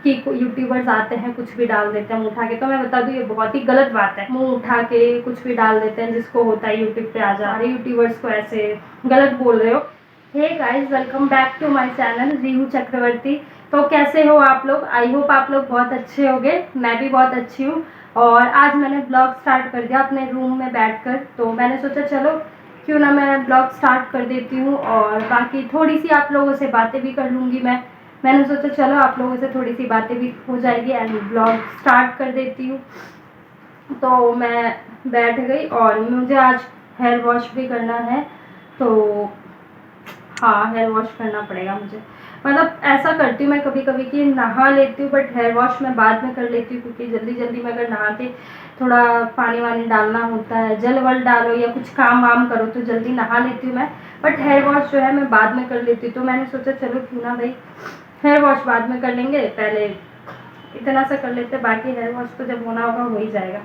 कि यूट्यूबर्स आते हैं कुछ भी डाल देते हैं मुँह उठा के। तो मैं बता दूँ ये बहुत ही गलत बात है, मुँह उठा के कुछ भी डाल देते हैं, जिसको होता है यूट्यूब पे आ जा रहे यूट्यूबर्स को ऐसे गलत बोल रहे हो। Hey guys, welcome back to my channel Rihu Chakraborty. तो कैसे हो आप लोग? आई होप आप लोग बहुत अच्छे होंगे, मैं भी बहुत अच्छी हूँ। और आज मैंने ब्लॉग स्टार्ट कर दिया अपने रूम में बैठकर, तो मैंने सोचा चलो क्यों ना मैं ब्लॉग स्टार्ट कर देती हूँ और बाकी थोड़ी सी आप लोगों से बातें भी कर लूँगी। मैंने सोचा चलो आप लोगों से थोड़ी सी बातें भी हो जाएगी एंड ब्लॉग स्टार्ट कर देती हूँ। तो मैं बैठ गई और मुझे आज हेयर वॉश भी करना है, तो हाँ हेयर वॉश करना पड़ेगा मुझे। मतलब ऐसा करती हूँ मैं कभी कभी कि नहा लेती हूँ, बट हेयर वॉश मैं बाद में कर लेती हूँ, क्योंकि जल्दी जल्दी में अगर नहा के थोड़ा पानी वानी डालना होता है, जल वल डालो या कुछ काम वाम करो तो जल्दी नहा लेती हूँ मैं, बट हेयर वॉश जो है मैं बाद में कर लेती हूँ। तो मैंने सोचा चलो क्यों ना भाई हेयर वॉश बाद में कर लेंगे, पहले इतना सा कर लेते, बाकी हेयर वॉश तो जब होना होगा हो ही जाएगा।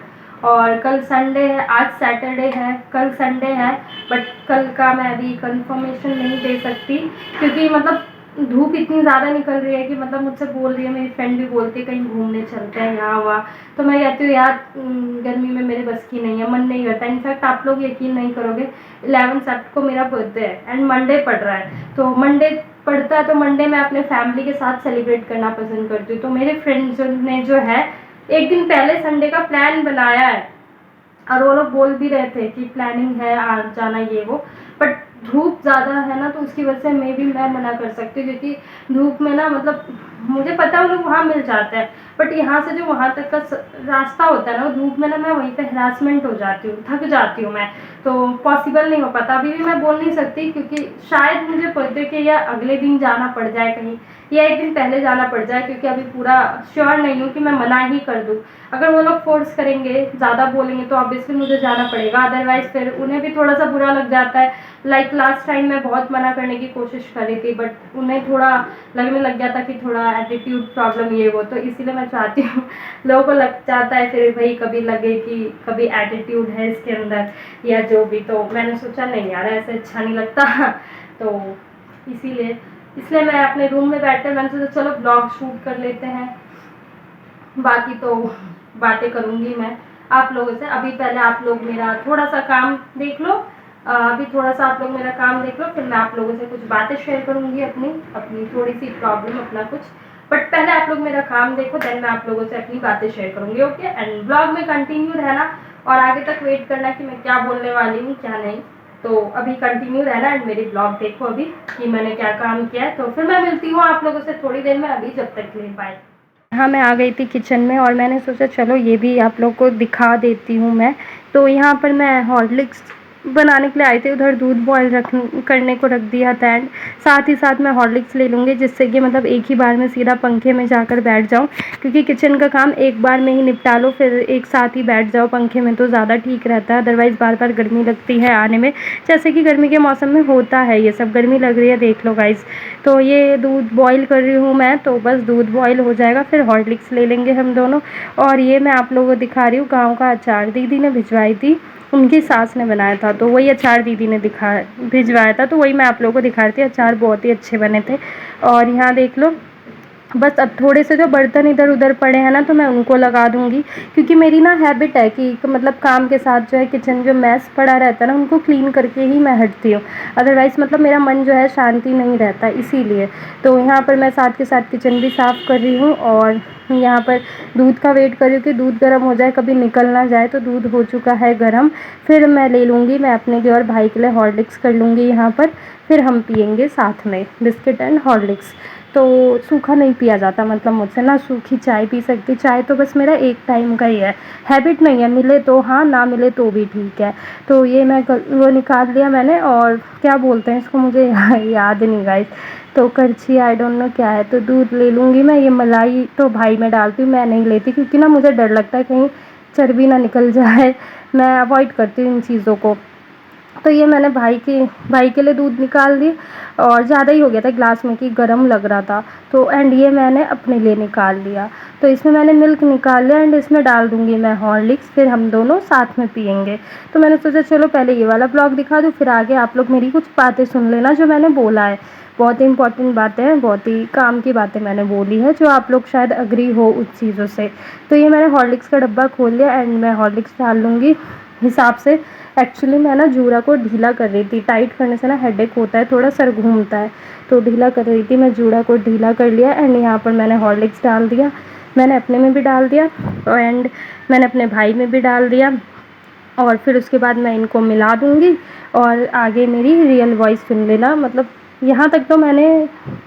और कल संडे है, आज सैटरडे है, कल संडे है, बट कल का मैं अभी कंफर्मेशन नहीं दे सकती, क्योंकि मतलब धूप इतनी ज़्यादा निकल रही है कि मतलब मुझसे बोल रही है, मेरी फ्रेंड भी बोलती है कहीं घूमने चलते हैं यहाँ वहाँ, तो मैं कहती हूँ यार गर्मी में मेरे बस की नहीं है, मन नहीं करता। इनफैक्ट आप लोग यकीन नहीं करोगे, 11 सेप्टेम्बर को मेरा बर्थडे है एंड मंडे पड़ रहा है, तो मंडे पड़ता है तो मंडे मैं अपने फैमिली के साथ सेलिब्रेट करना पसंद करती हूँ। तो मेरे फ्रेंड्स ने जो है एक दिन पहले संडे का प्लान बनाया है और वो लोग बोल भी रहे थे कि प्लानिंग है आ जाना ये वो, बट धूप ज़्यादा है ना, तो उसकी वजह से मैं मना कर सकती हूँ, क्योंकि धूप में ना मतलब मुझे पता है वो लोग वहाँ मिल जाते हैं, बट यहाँ से जो वहाँ तक का रास्ता होता है ना, धूप में ना मैं वहीं पे हरासमेंट हो जाती हूँ, थक जाती हूँ मैं, तो पॉसिबल नहीं हो पाता। अभी भी मैं बोल नहीं सकती, क्योंकि शायद मुझे बर्थडे के या अगले दिन जाना पड़ जाए कहीं, या एक दिन पहले जाना पड़ जाए, क्योंकि अभी पूरा श्योर नहीं हूँ कि मैं मना ही कर दूँ। अगर वो लोग फोर्स करेंगे, ज़्यादा बोलेंगे, तो ऑब्वियसली मुझे जाना पड़ेगा, अदरवाइज़ फिर उन्हें भी थोड़ा सा बुरा लग जाता है। लाइक लास्ट टाइम मैं बहुत मना करने की कोशिश कर रही थी, बट उन्हें थोड़ा लगने लग गया था कि थोड़ा एटीट्यूड प्रॉब्लम ये वो, तो इसीलिए मैं चाहती हूँ लोगों को लग जाता है फिर भाई कभी लगे कि कभी एटीट्यूड है इसके अंदर या जो भी, तो मैंने सोचा नहीं यार ऐसे अच्छा नहीं लगता तो इसीलिए इसलिए मैं अपने रूम में बैठकर मैंने सोचा चलो ब्लॉग शूट कर लेते हैं, बाकी तो बातें करूँगी मैं आप लोगों से। अभी पहले आप लोग मेरा थोड़ा सा काम देख लो, अभी थोड़ा सा आप लोग मेरा काम देख लो, फिर मैं आप लोगों से कुछ बातें शेयर करूँगी, अपनी अपनी थोड़ी सी प्रॉब्लम, अपना कुछ, बट पहले आप लोग मेरा काम देखो, देन मैं आप लोगों से अपनी बातें शेयर करूँगी। ओके, एंड ब्लॉग में कंटिन्यू रहना और आगे तक वेट करना कि मैं क्या बोलने वाली हूँ क्या नहीं। तो अभी कंटिन्यू रहना एंड मेरी ब्लॉग देखो अभी कि मैंने क्या काम किया है। तो फिर मैं मिलती हूँ आप लोगों से थोड़ी देर में, अभी जब तक के लिए बाय। हाँ, मैं आ गई थी किचन में और मैंने सोचा चलो ये भी आप लोग को दिखा देती हूँ मैं। तो यहाँ पर मैं हॉर्लिक्स बनाने के लिए आई थी, उधर दूध बॉयल करने को रख दिया था एंड साथ ही साथ मैं हॉर्लिक्स ले लूँगी, जिससे कि मतलब एक ही बार में सीधा पंखे में जाकर बैठ जाऊँ, क्योंकि किचन का काम एक बार में ही निपटा लो, फिर एक साथ ही बैठ जाओ पंखे में तो ज़्यादा ठीक रहता है, अदरवाइज़ बार बार गर्मी लगती है आने में, जैसे कि गर्मी के मौसम में होता है, ये सब गर्मी लग रही है देख लो गाइज़। तो ये दूध बॉईल कर रही हूँ मैं, तो बस दूध बॉईल हो जाएगा फिर हॉर्लिक्स ले लेंगे हम दोनों। और ये मैं आप लोगों को दिखा रही हूँ गाँव का अचार, दीदी ने भिजवाई थी, उनकी सास ने बनाया था, तो वही अचार दीदी ने भिजवाया था, तो वही मैं आप लोगों को दिखा रही थी। अचार बहुत ही अच्छे बने थे। और यहाँ देख लो, बस अब थोड़े से जो बर्तन इधर उधर पड़े हैं ना, तो मैं उनको लगा दूँगी, क्योंकि मेरी ना हैबिट है कि मतलब काम के साथ जो है किचन जो मैस पड़ा रहता है ना, उनको क्लीन करके ही मैं हटती हूँ, अदरवाइज़ मतलब मेरा मन जो है शांति नहीं रहता, इसीलिए। तो यहाँ पर मैं साथ के साथ किचन भी साफ़ कर रही हूँ और यहाँ पर दूध का वेट कर रही हूँ कि दूध गर्म हो जाए, कभी निकल ना जाए। तो दूध हो चुका है गर्म, फिर मैं ले लूँगी, मैं अपने लिए और भाई के लिए हॉर्लिक्स कर लूँगी यहाँ पर, फिर हम पियेंगे साथ में बिस्किट एंड हॉर्लिक्स। तो सूखा नहीं पिया जाता, मतलब मुझसे ना सूखी चाय पी सकती, चाय तो बस मेरा एक टाइम का ही है, हैबिट नहीं है, मिले तो हाँ, ना मिले तो भी ठीक है। तो ये मैं वो निकाल लिया मैंने, और क्या बोलते हैं इसको मुझे याद नहीं गाइस, तो करछी आई डोंट नो क्या है। तो दूध ले लूँगी मैं, ये मलाई तो भाई में डालती हूँ, मैं नहीं लेती, क्योंकि ना मुझे डर लगता है कहीं चर्बी ना निकल जाए, मैं अवॉइड करती हूँ इन चीज़ों को। तो ये मैंने भाई के लिए दूध निकाल दी, और ज़्यादा ही हो गया था ग्लास में कि गर्म लग रहा था, तो एंड ये मैंने अपने लिए निकाल लिया। तो इसमें मैंने मिल्क निकाल लिया एंड इसमें डाल दूँगी मैं हॉर्लिक्स, फिर हम दोनों साथ में पियेंगे। तो मैंने सोचा चलो पहले ये वाला ब्लॉग दिखा दूँ, फिर आगे आप लोग मेरी कुछ बातें सुन लेना जो मैंने बोला है। बहुत ही इंपॉर्टेंट बातें हैं, बहुत ही काम की बातें मैंने बोली है जो आप लोग शायद अग्री हो उस चीज़ों से। तो ये मैंने हॉर्लिक्स का डब्बा खोल लिया एंड मैं हॉर्लिक्स डाल लूँगी हिसाब से। एक्चुअली मैं ना जूड़ा को ढीला कर रही थी, टाइट करने से ना हेडेक होता है, थोड़ा सर घूमता है, तो ढीला कर रही थी मैं, जूड़ा को ढीला कर लिया एंड यहाँ पर मैंने हॉर्लिक्स डाल दिया। मैंने अपने में भी डाल दिया एंड मैंने अपने भाई में भी डाल दिया और फिर उसके बाद मैं इनको मिला दूँगी और आगे मेरी रियल वॉइस सुन लेना। मतलब यहाँ तक तो मैंने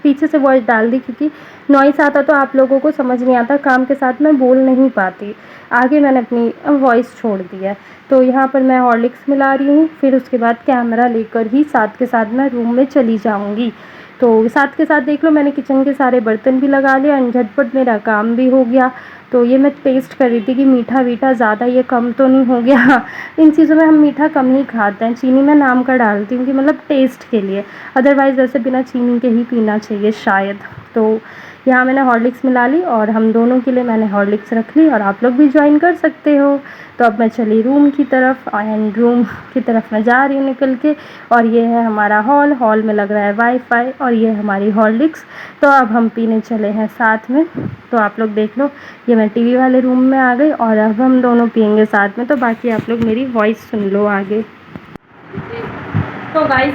पीछे से वॉइस डाल दी क्योंकि नॉइस आता तो आप लोगों को समझ नहीं आता, काम के साथ मैं बोल नहीं पाती, आगे मैंने अपनी वॉइस छोड़ दी है। तो यहाँ पर मैं हॉर्लिक्स मिला रही हूँ, फिर उसके बाद कैमरा लेकर ही साथ के साथ मैं रूम में चली जाऊँगी। तो साथ के साथ देख लो मैंने किचन के सारे बर्तन भी लगा लिया एंड झटपट मेरा काम भी हो गया। तो ये मैं टेस्ट कर रही थी कि मीठा वीठा ज़्यादा ये कम तो नहीं हो गया। इन चीज़ों में हम मीठा कम ही खाते हैं, चीनी मैं नाम का डालती हूँ कि मतलब टेस्ट के लिए, अदरवाइज़ वैसे बिना चीनी के ही पीना चाहिए शायद। तो यहाँ मैंने हॉर्लिक्स मिला ली और हम दोनों के लिए मैंने हॉर्लिक्स रख ली और आप लोग भी ज्वाइन कर सकते हो। तो अब मैं चली रूम की तरफ एंड रूम की तरफ मैं जा रही हूँ निकल के, और ये है हमारा हॉल में लग रहा है वाईफाई और ये हमारी हॉर्लिक्स। तो अब हम पीने चले हैं साथ में। तो आप लोग देख लो ये मैं टीवी वाले रूम में आ गई और अब हम दोनों पियेंगे साथ में। तो बाकी आप लोग मेरी वॉइस सुन लो आगे। तो गाइस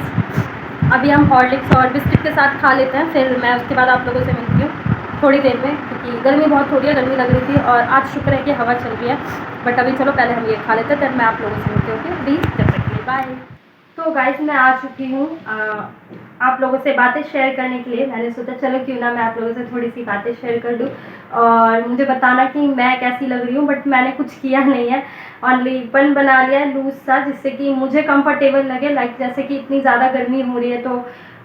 अभी हम हॉर्लिक्स और बिस्किट के साथ खा लेते हैं, फिर मैं उसके बाद आप लोगों से मिलती हूँ थोड़ी देर में, क्योंकि गर्मी बहुत हो रही है, गर्मी लग रही थी और आज शुक्र है कि हवा चल रही है। बट अभी चलो पहले हम ये खा लेते हैं, फिर मैं आप लोगों से मिलती हूँ। ओके, अभी जब तक के लिए बाय। तो गाइस मैं आ चुकी हूँ आप लोगों से बातें शेयर करने के लिए। मैंने सोचा चलो क्यों ना मैं आप लोगों से थोड़ी सी बातें शेयर कर दूँ और मुझे बताना कि मैं कैसी लग रही हूँ। बट मैंने कुछ किया नहीं है, ओनली बन बना लिया है लूज सा, जिससे कि मुझे कंफर्टेबल लगे। लाइक जैसे कि इतनी ज़्यादा गर्मी हो रही है तो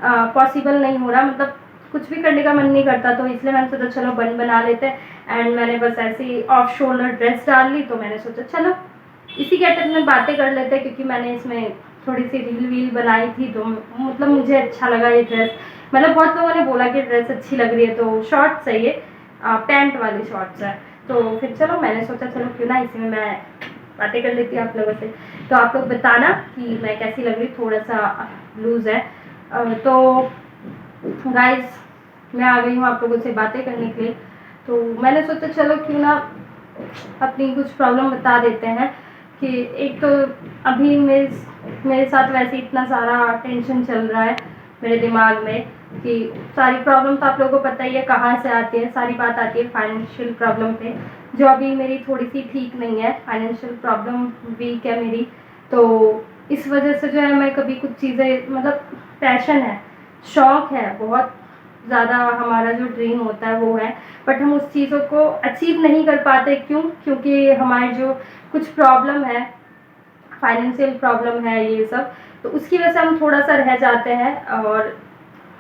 पॉसिबल नहीं हो रहा, मतलब कुछ भी करने का मन नहीं करता, तो इसलिए मैंने सोचा चलो बन बना लेते हैं। एंड मैंने बस ऐसे ही ऑफ शोल्डर ड्रेस डाल ली, तो मैंने सोचा चलो इसी गेटअप में बातें कर लेते हैं, क्योंकि मैंने इसमें थोड़ी सी रील वील बनाई थी तो मतलब मुझे अच्छा लगा ये ड्रेस। मतलब बहुत लोगों ने बोला कि ड्रेस अच्छी लग रही है, तो शॉर्ट्स है ये, पैंट वाली शॉर्ट्स है। तो फिर चलो मैंने सोचा चलो क्यों ना इसी में मैं बातें कर लेती हूँ आप लोगों से। तो आप लोग बताना कि मैं कैसी लग रही, थोड़ा सा लूज़ है। तो गाइस मैं आ गई हूँ आप लोगों से बातें करने के लिए। तो मैंने सोचा चलो क्यों ना अपनी कुछ प्रॉब्लम बता देते हैं कि एक तो अभी मेरे साथ वैसे इतना सारा टेंशन चल रहा है मेरे दिमाग में कि सारी प्रॉब्लम तो आप लोगों को पता ही है कहाँ से आती है। सारी बात आती है फाइनेंशियल प्रॉब्लम पे, जो अभी मेरी थोड़ी सी ठीक नहीं है। फाइनेंशियल प्रॉब्लम वीक है मेरी, तो इस वजह से जो है मैं कभी कुछ चीज़ें, मतलब पैशन है, शौक़ है बहुत ज़्यादा, हमारा जो ड्रीम होता है वो है, बट हम उस चीज़ों को अचीव नहीं कर पाते। क्यों? क्योंकि हमारे जो कुछ प्रॉब्लम है, फाइनेंशियल प्रॉब्लम है ये सब, तो उसकी वजह से हम थोड़ा सा रह जाते हैं। और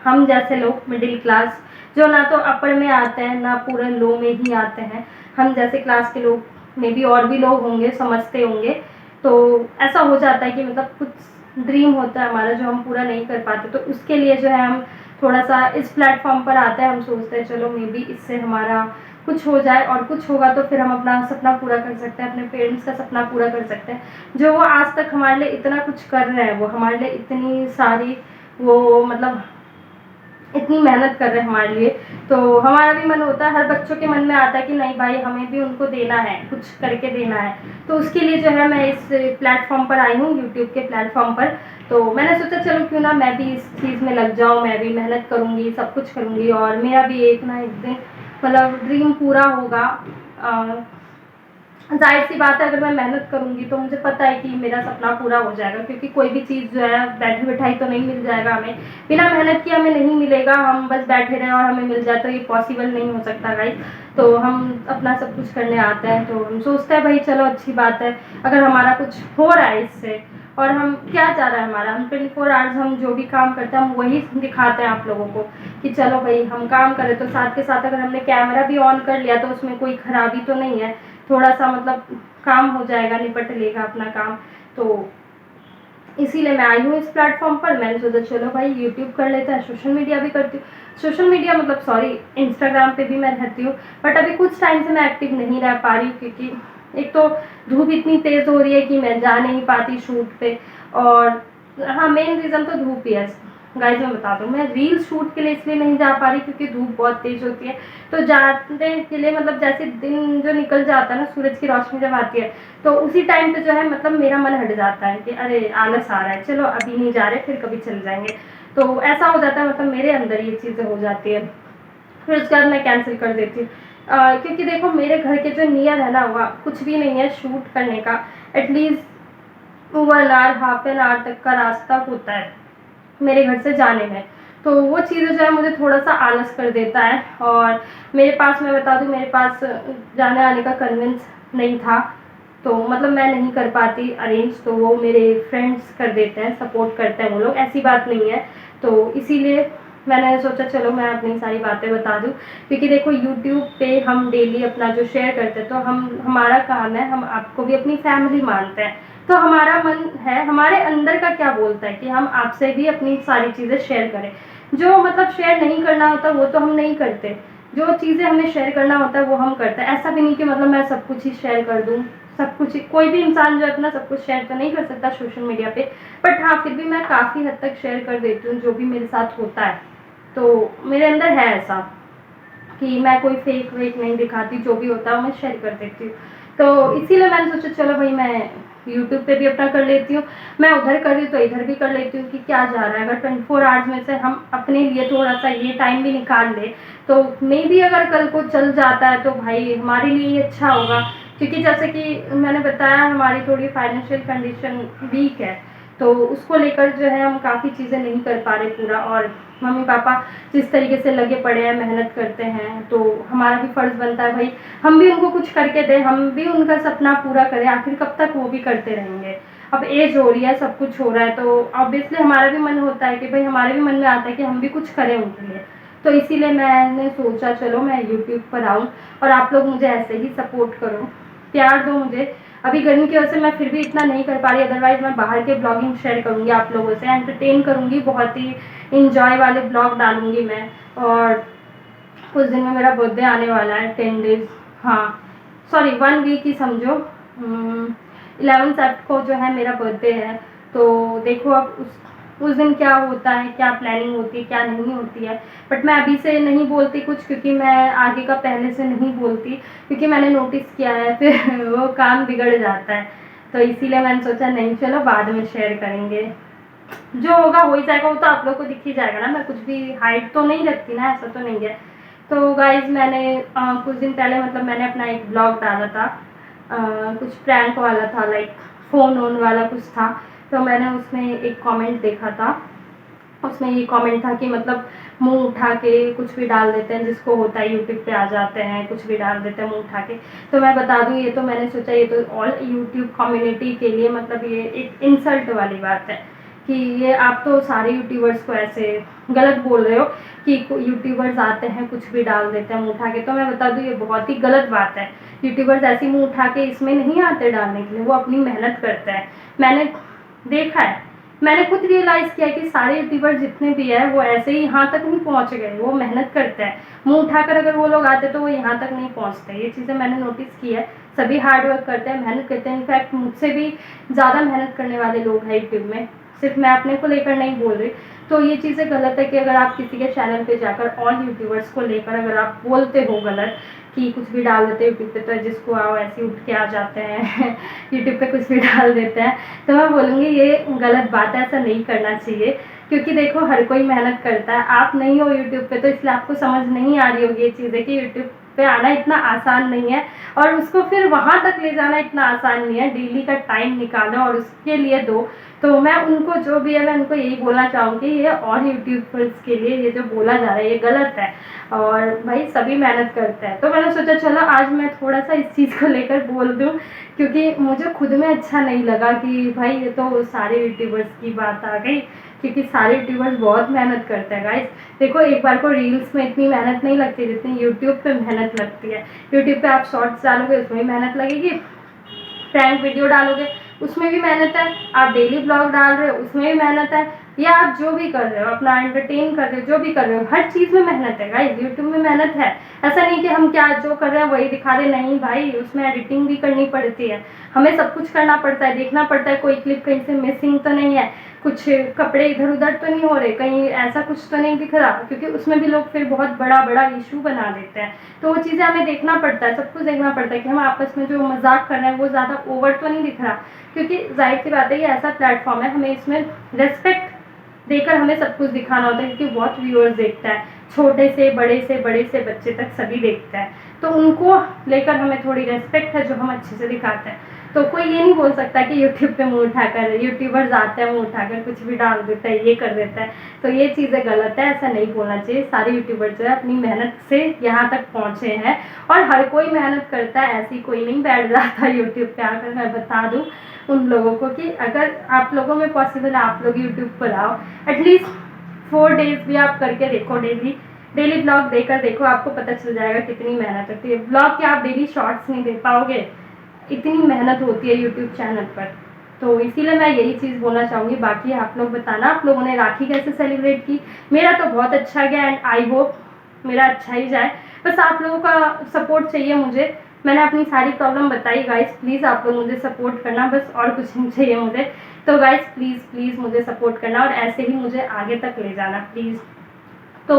हम जैसे लोग मिडिल क्लास जो ना तो अपर में आते हैं ना पूरे लो में ही आते हैं, हम जैसे क्लास के लोग में भी और भी लोग होंगे समझते होंगे, तो ऐसा हो जाता है कि मतलब कुछ ड्रीम होता है हमारा जो हम पूरा नहीं कर पाते, तो उसके लिए जो है हम थोड़ा सा इस प्लेटफॉर्म पर आते हैं। हम सोचते हैं चलो मे बी इससे हमारा कुछ हो जाए, और कुछ होगा तो फिर हम अपना सपना पूरा कर सकते हैं, अपने पेरेंट्स का सपना पूरा कर सकते हैं। जो वो आज तक हमारे लिए इतना कुछ कर रहे हैं, वो हमारे लिए इतनी सारी वो मतलब इतनी मेहनत कर रहे हैं हमारे लिए, तो हमारा भी मन होता है, हर बच्चों के मन में आता है कि नहीं भाई हमें भी उनको देना है, कुछ करके देना है। तो उसके लिए जो है मैं इस प्लेटफॉर्म पर आई हूँ, यूट्यूब के प्लेटफॉर्म पर। तो मैंने सोचा चलो क्यों ना मैं भी इस चीज़ में लग जाऊँ, मैं भी मेहनत करूँगी, सब कुछ करूँगी और मेरा भी एक ना एक दिन मतलब ड्रीम पूरा होगा। जाहिर सी बात है अगर मैं मेहनत करूँगी तो मुझे पता है कि मेरा सपना पूरा हो जाएगा, क्योंकि कोई भी चीज़ जो है बैठी बिठाई तो नहीं मिल जाएगा हमें, बिना मेहनत किए हमें नहीं मिलेगा। हम बस बैठे रहें और हमें मिल जाए तो ये पॉसिबल नहीं हो सकता गाइस। तो हम अपना सब कुछ करने आते हैं, तो हम सोचते हैं भाई चलो अच्छी बात है अगर हमारा कुछ हो रहा है इससे, और हम क्या चाह रहा है हमारा, हम 24 आवर्स हम जो भी काम करते हैं हम वही दिखाते हैं आप लोगों को कि चलो भाई हम काम करें, तो साथ के साथ अगर हमने कैमरा भी ऑन कर लिया तो उसमें कोई खराबी तो नहीं है, थोड़ा सा मतलब काम हो जाएगा, निपट लेगा अपना काम। तो इसीलिए मैं आई हूँ इस प्लेटफॉर्म पर। मैंने सोचा चलो भाई यूट्यूब कर लेते हैं, सोशल मीडिया भी करती हूँ, सोशल मीडिया मतलब सॉरी इंस्टाग्राम पे भी मैं रहती हूँ, बट अभी कुछ टाइम से मैं एक्टिव नहीं रह पा रही हूँ, क्योंकि एक तो धूप इतनी तेज़ हो रही है कि मैं जा नहीं पाती शूट पे, और हाँ मेन रीज़न तो धूप ही है। गाइज मैं बता दूँ, मैं रील शूट के लिए इसलिए नहीं जा पा रही क्योंकि धूप बहुत तेज़ होती है। तो जाने के लिए मतलब जैसे दिन जो निकल जाता है ना, सूरज की रोशनी जब आती है, तो उसी टाइम पे जो है मतलब मेरा मन हट जाता है कि अरे आलस आ रहा है, चलो अभी नहीं जा रहे, फिर कभी चल जाएंगे। तो ऐसा हो जाता है, मतलब मेरे अंदर ये चीज़ें हो जाती है। फिर उसके बाद मैं कैंसिल कर देती हूँ, क्योंकि देखो मेरे घर के जो नियर है ना, वहाँ कुछ भी नहीं है शूट करने का। At least 1 hour, half an hour तक का रास्ता होता है मेरे घर से जाने में। तो वो चीज़ें जो है मुझे थोड़ा सा आलस कर देता है। और मेरे पास, मैं बता दूँ, मेरे पास जाने आने का कन्विंस नहीं था, तो मतलब मैं नहीं कर पाती अरेंज, तो वो मेरे फ्रेंड्स कर देते हैं, सपोर्ट करते हैं वो लोग, ऐसी बात नहीं है। तो इसीलिए मैंने सोचा चलो मैं अपनी सारी बातें बता दूं, क्योंकि देखो यूट्यूब पे हम डेली अपना जो शेयर करते हैं, तो हमारा काम है, हम आपको भी अपनी फैमिली मानते हैं, तो हमारा मन है, हमारे अंदर का क्या बोलता है कि हम आपसे भी अपनी सारी चीज़ें शेयर करें। जो मतलब शेयर नहीं करना होता वो तो हम नहीं करते, जो चीज़ें हमें शेयर करना होता है वो हम करते हैं। ऐसा भी नहीं कि मतलब मैं सब कुछ ही शेयर कर दूँ, सब कुछ ही, कोई भी इंसान जो है अपना सब कुछ शेयर तो नहीं कर सकता सोशल मीडिया पे, बट हाँ फिर भी मैं काफ़ी हद तक शेयर कर देती हूँ जो भी मेरे साथ होता है। तो मेरे अंदर है ऐसा कि मैं कोई फेक वेक नहीं दिखाती, जो भी होता है मैं शेयर कर देती हूँ। तो इसीलिए मैंने सोचा चलो भाई मैं यूट्यूब पे भी अपना कर लेती हूँ, मैं उधर कर रही हूँ तो इधर भी कर लेती हूँ, कि क्या जा रहा है, अगर 24 आवर्स में से हम अपने लिए थोड़ा सा ये टाइम भी निकाल ले तो मे बी अगर कल को चल जाता है तो भाई हमारे लिए ही अच्छा होगा। क्योंकि जैसे कि मैंने बताया हमारी थोड़ी फाइनेंशियल कंडीशन वीक है, तो उसको लेकर जो है हम काफ़ी चीज़ें नहीं कर पा रहे पूरा। और मम्मी पापा जिस तरीके से लगे पड़े हैं, मेहनत करते हैं, तो हमारा भी फ़र्ज़ बनता है भाई हम भी उनको कुछ करके दें, हम भी उनका सपना पूरा करें। आखिर कब तक वो भी करते रहेंगे, अब एज हो रही है, सब कुछ हो रहा है, तो ऑब्वियसली हमारा भी मन होता है कि भाई हमारे भी मन में आता है कि हम भी कुछ करें उनके लिए। तो इसीलिए मैंने सोचा चलो मैं यूट्यूब पर आऊँ और आप लोग मुझे ऐसे ही सपोर्ट करो, प्यार दो मुझे। अभी गर्मी की वजह से मैं फिर भी इतना नहीं कर पा रही, अदरवाइज़ मैं बाहर के ब्लॉगिंग शेयर करूँगी आप लोगों से, एंटरटेन करूँगी, बहुत ही इंजॉय वाले ब्लॉग डालूँगी मैं। और कुछ दिन में मेरा बर्थडे आने वाला है, 10 डेज़, हाँ सॉरी 1 वीक ही समझो, 11 सेप्ट को जो है मेरा बर्थडे है। तो देखो अब उस दिन क्या होता है, क्या प्लानिंग होती है, क्या नहीं होती है, बट मैं अभी से नहीं बोलती कुछ, क्योंकि मैं आगे का पहले से नहीं बोलती, क्योंकि मैंने नोटिस किया है फिर वो काम बिगड़ जाता है। तो इसीलिए मैंने सोचा नहीं चलो बाद में शेयर करेंगे, जो होगा हो ही जाएगा, वो तो आप लोग को दिख ही जाएगा ना, मैं कुछ भी हाइड तो नहीं रखती ना, ऐसा तो नहीं है। तो गाइज मैंने कुछ दिन पहले मतलब मैंने अपना एक ब्लॉग डाला था, कुछ प्रैंक वाला था, लाइक फ़ोन ऑन वाला कुछ था। तो मैंने उसमें एक कमेंट देखा था, उसमें ये कमेंट था कि मतलब मुंह उठा के कुछ भी डाल देते हैं, जिसको होता है यूट्यूब पे आ जाते हैं, कुछ भी डाल देते हैं मुंह उठा के। तो मैं बता दूं, ये तो मैंने सोचा ये तो ऑल यूट्यूब कम्युनिटी के लिए मतलब ये एक इंसल्ट वाली बात है कि ये आप तो सारे यूट्यूबर्स को ऐसे गलत बोल रहे हो कि यूट्यूबर्स आते हैं कुछ भी डाल देते हैं मुंह उठा के। तो मैं बता दूं ये बहुत ही गलत बात है। यूट्यूबर्स ऐसे मुंह उठा के इसमें नहीं आते डालने के लिए, वो अपनी मेहनत करते हैं। मैंने देखा है, मैंने खुद रियलाइज़ किया कि सारे यूट्यूबर जितने भी है वो ऐसे ही यहाँ तक नहीं पहुँच गए, वो मेहनत करते हैं। मुंह उठाकर अगर वो लोग आते तो वो यहाँ तक नहीं पहुँचते। ये चीज़ें मैंने नोटिस की है, सभी हार्ड वर्क करते हैं, मेहनत करते हैं। इनफैक्ट मुझसे भी ज़्यादा मेहनत करने वाले लोग हैं यूट्यूब में, सिर्फ मैं अपने को लेकर नहीं बोल रही। तो ये चीज़ें गलत है कि अगर आप किसी के चैनल पे जाकर ऑल यूट्यूबर्स को लेकर अगर आप बोलते हो गलत कि कुछ भी डाल देते हैं यूट्यूब पे, तो जिसको आओ ऐसे उठ के आ जाते हैं यूट्यूब पे कुछ भी डाल देते हैं, तो मैं बोलूँगी ये गलत बात है, ऐसा नहीं करना चाहिए। क्योंकि देखो हर कोई मेहनत करता है, आप नहीं हो यूट्यूब पे तो इसलिए आपको समझ नहीं आ रही होगी ये चीज़ें कि यूट्यूब पे आना इतना आसान नहीं है, और उसको फिर वहाँ तक ले जाना इतना आसान नहीं है। डेली का टाइम निकालो और उसके लिए दो। तो मैं उनको जो भी है मैं उनको यही बोलना चाहूँगी, ये और यूट्यूबर्स के लिए ये जो बोला जा रहा है ये गलत है, और भाई सभी मेहनत करते हैं। तो मैंने सोचा चलो आज मैं थोड़ा सा इस चीज़ को लेकर बोल दूँ, क्योंकि मुझे खुद में अच्छा नहीं लगा कि भाई ये तो सारे यूट्यूबर्स की बात आ गई, क्योंकि सारे यूट्यूबर्स बहुत मेहनत करते हैं गाइस। देखो एक बार को रील्स में इतनी मेहनत नहीं लगती जितनी यूट्यूब पे मेहनत लगती है। यूट्यूब पे आप शॉर्ट्स डालोगे उसमें भी मेहनत लगेगी, प्रैंक वीडियो डालोगे उसमें भी मेहनत है, आप डेली ब्लॉग डाल रहे हो उसमें भी मेहनत है, या आप जो भी कर रहे हो अपना एंटरटेन कर रहे हो, जो भी कर रहे हो हर चीज़ में मेहनत है गाइस। यूट्यूब में मेहनत है, ऐसा नहीं कि हम क्या जो कर रहे हैं वही दिखा रहे, नहीं भाई, उसमें एडिटिंग भी करनी पड़ती है, हमें सब कुछ करना पड़ता है, देखना पड़ता है कोई क्लिप कहीं से मिसिंग तो नहीं है, कुछ कपड़े इधर उधर तो नहीं हो रहे, कहीं ऐसा कुछ तो नहीं दिख रहा, क्योंकि उसमें भी लोग फिर बहुत बड़ा बड़ा इशू बना देते हैं। तो वो चीज़ें हमें देखना पड़ता है, सब कुछ देखना पड़ता है कि हम आपस में जो मजाक कर रहे हैं वो ज़्यादा ओवर तो नहीं दिख रहा, क्योंकि जाहिर सी बात है ये ऐसा प्लेटफॉर्म है, हमें इसमें रेस्पेक्ट देकर हमें सब कुछ दिखाना होता है, क्योंकि बहुत व्यूअर्स देखता है, छोटे से बड़े से बच्चे तक सभी देखता है, तो उनको लेकर हमें थोड़ी रेस्पेक्ट है जो हम अच्छे से दिखाते हैं। तो कोई ये नहीं बोल सकता कि यूट्यूब पे मुंह उठाकर, यूट्यूबर्स आते हैं मुंह उठाकर कुछ भी डाल देता है, ये कर देता है, तो ये चीज़ें गलत है, ऐसा नहीं बोलना चाहिए। सारे यूट्यूबर जो है अपनी मेहनत से यहाँ तक पहुँचे हैं, और हर कोई मेहनत करता है, ऐसी कोई नहीं बैठ जाता यूट्यूब पे आकर। मैं बता दूँ उन लोगों को कि अगर आप लोगों में पॉसिबल है आप लोग यूट्यूब पर आओ, एटलीस्ट 4 डेज भी आप करके देखो, डेली ब्लॉग देकर देखो, आपको पता चल जाएगा कितनी मेहनत होती है। ब्लॉग के आप डेली शॉर्ट्स नहीं दे पाओगे, इतनी मेहनत होती है यूट्यूब चैनल पर। तो इसीलिए मैं यही चीज़ बोलना चाहूँगी। बाकी आप लोग बताना आप लोगों ने राखी कैसे सेलिब्रेट की। मेरा तो बहुत अच्छा गया एंड आई होप मेरा अच्छा ही जाए, बस आप लोगों का सपोर्ट चाहिए मुझे। मैंने अपनी सारी प्रॉब्लम बताई गाइस, प्लीज़ आप लोग मुझे सपोर्ट करना, बस और कुछ नहीं चाहिए मुझे। तो गाइस प्लीज़ मुझे सपोर्ट करना और ऐसे ही मुझे आगे तक ले जाना प्लीज़। तो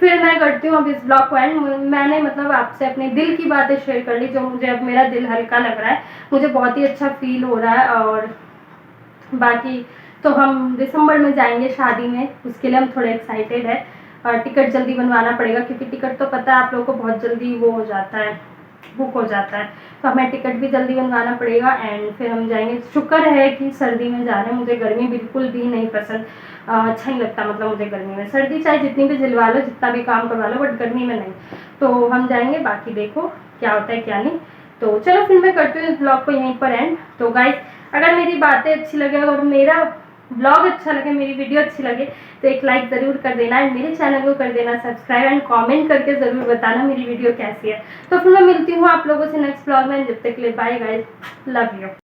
फिर मैं करती हूँ अब इस ब्लॉग को एंड। मैंने मतलब आपसे अपने दिल की बातें शेयर कर ली, जो मुझे अब मेरा दिल हल्का लग रहा है, मुझे बहुत ही अच्छा फील हो रहा है। और बाकी तो हम दिसंबर में जाएंगे शादी में, उसके लिए हम थोड़े एक्साइटेड है। और टिकट जल्दी बनवाना पड़ेगा, क्योंकि टिकट तो पता है आप लोगों को बहुत जल्दी वो हो जाता है, बुक हो जाता है, तो हमें टिकट भी जल्दी बनवाना पड़ेगा एंड फिर हम जाएंगे। शुक्र है कि सर्दी में जा रहे हैं, मुझे गर्मी बिल्कुल भी नहीं पसंद, अच्छा नहीं लगता मतलब मुझे गर्मी में। सर्दी चाहे जितनी भी झिलवा लो, जितना भी काम करवा लो, बट गर्मी में नहीं। तो हम जाएंगे, बाकी देखो क्या होता है क्या नहीं। तो चलो फिर मैं करती हूँ इस ब्लॉग को यहीं पर एंड। तो गाइस अगर मेरी बातें अच्छी लगे और मेरा ब्लॉग अच्छा लगे, मेरी वीडियो अच्छी लगे, तो एक लाइक ज़रूर कर देना एंड मेरे चैनल को कर देना सब्सक्राइब एंड कमेंट करके ज़रूर बताना मेरी वीडियो कैसी है। तो फिर मैं मिलती हूँ आप लोगों से नेक्स्ट ब्लॉग में, जब तक के लिए बाय गाइस, लव यू।